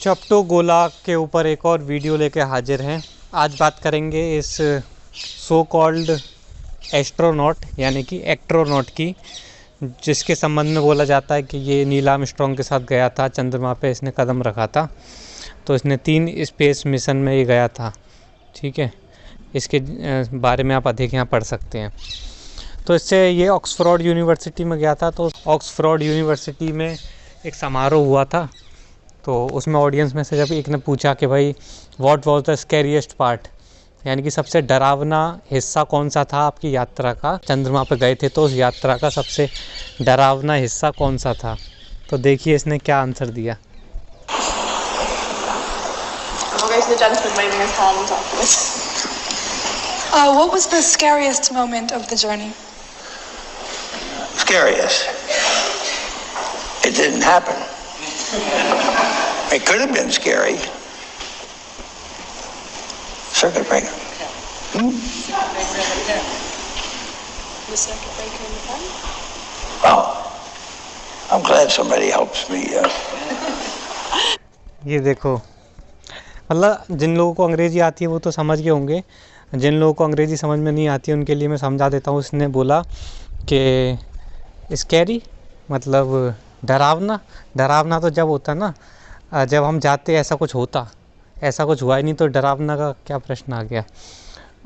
चपटू गोला के ऊपर एक और वीडियो लेके हाजिर हैं। आज बात करेंगे इस सो कॉल्ड एस्ट्रोनॉट यानी कि एक्ट्रोनॉट की, जिसके संबंध में बोला जाता है कि ये नील आर्मस्ट्रांग के साथ गया था, चंद्रमा पे इसने कदम रखा था। तो इसने 3 स्पेस मिशन में ये गया था। ठीक है, इसके बारे में आप अधिक यहाँ पढ़ सकते हैं। तो इससे ये ऑक्सफोर्ड यूनिवर्सिटी में गया था। तो ऑक्सफोर्ड यूनिवर्सिटी में एक समारोह हुआ था। तो उसमें ऑडियंस में से जब एक ने पूछा कि भाई व्हाट वाज द स्कैरिएस्ट पार्ट, यानी कि सबसे डरावना हिस्सा कौन सा था आपकी यात्रा का, चंद्रमा पर गए थे तो उस यात्रा का सबसे डरावना हिस्सा कौन सा था। तो देखिए इसने क्या आंसर दिया। What was the scariest moment of the journey? Scariest? It didn't happen. It could have been scary. Circuit breaker. The circuit breaker in the phone? Well, I'm glad somebody helps me. ये देखो, मतलब जिन लोगों को अंग्रेज़ी आती है वो तो समझ गए होंगे, जिन लोगों को अंग्रेज़ी समझ में नहीं आती उनके लिए मैं समझा देता हूँ। उसने बोला कि स्कैरी मतलब डरावना तो जब होता ना, जब हम जाते ऐसा कुछ होता, ऐसा कुछ हुआ ही नहीं तो डरावना का क्या प्रश्न आ गया।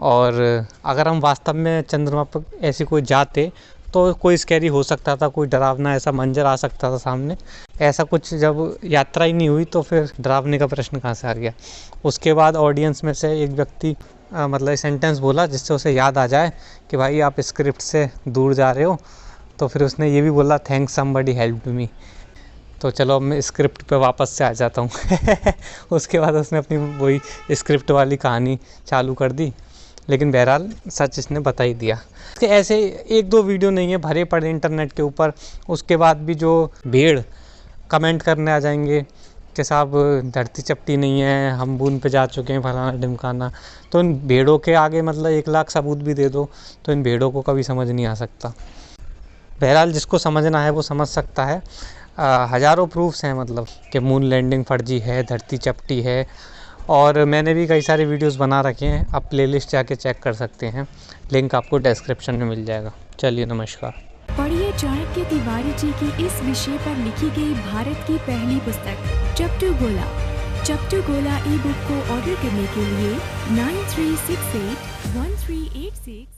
और अगर हम वास्तव में चंद्रमा पर ऐसे कोई जाते तो कोई स्कैरी हो सकता था, कोई डरावना ऐसा मंजर आ सकता था सामने। ऐसा कुछ जब यात्रा ही नहीं हुई तो फिर डरावने का प्रश्न कहाँ से आ गया। उसके बाद ऑडियंस में से एक व्यक्ति मतलब सेंटेंस बोला जिससे उसे याद आ जाए कि भाई आप स्क्रिप्ट से दूर जा रहे हो। तो फिर उसने ये भी बोला थैंक्स समबडी हेल्प्ड मी। तो चलो अब मैं स्क्रिप्ट पे वापस से आ जाता हूँ। उसके बाद उसने अपनी वही स्क्रिप्ट वाली कहानी चालू कर दी, लेकिन बहरहाल सच इसने बता ही दिया। ऐसे 1-2 वीडियो नहीं है, भरे पड़े इंटरनेट के ऊपर। उसके बाद भी जो भेड़ कमेंट करने आ जाएंगे कि साहब धरती चपटी नहीं है, हम मून पे जा चुके हैं, फलाना ढिमकाना। तो इन भेड़ों के आगे मतलब 1 लाख सबूत भी दे दो तो इन भेड़ों को कभी समझ नहीं आ सकता। बहरहाल जिसको समझना है वो समझ सकता है। हज़ारों प्रूफ्स हैं मतलब कि मून लैंडिंग फर्जी है, धरती चपटी है। और मैंने भी कई सारे वीडियोस बना रखे हैं, आप प्लेलिस्ट जाके चेक कर सकते हैं, लिंक आपको डिस्क्रिप्शन में मिल जाएगा। चलिए नमस्कार। पढ़िए चाणक्य तिवारी जी की इस विषय पर लिखी गई भारत की पहली पुस्तक चपटू गोला ई बुक को ऑर्डर करने के लिए 93681386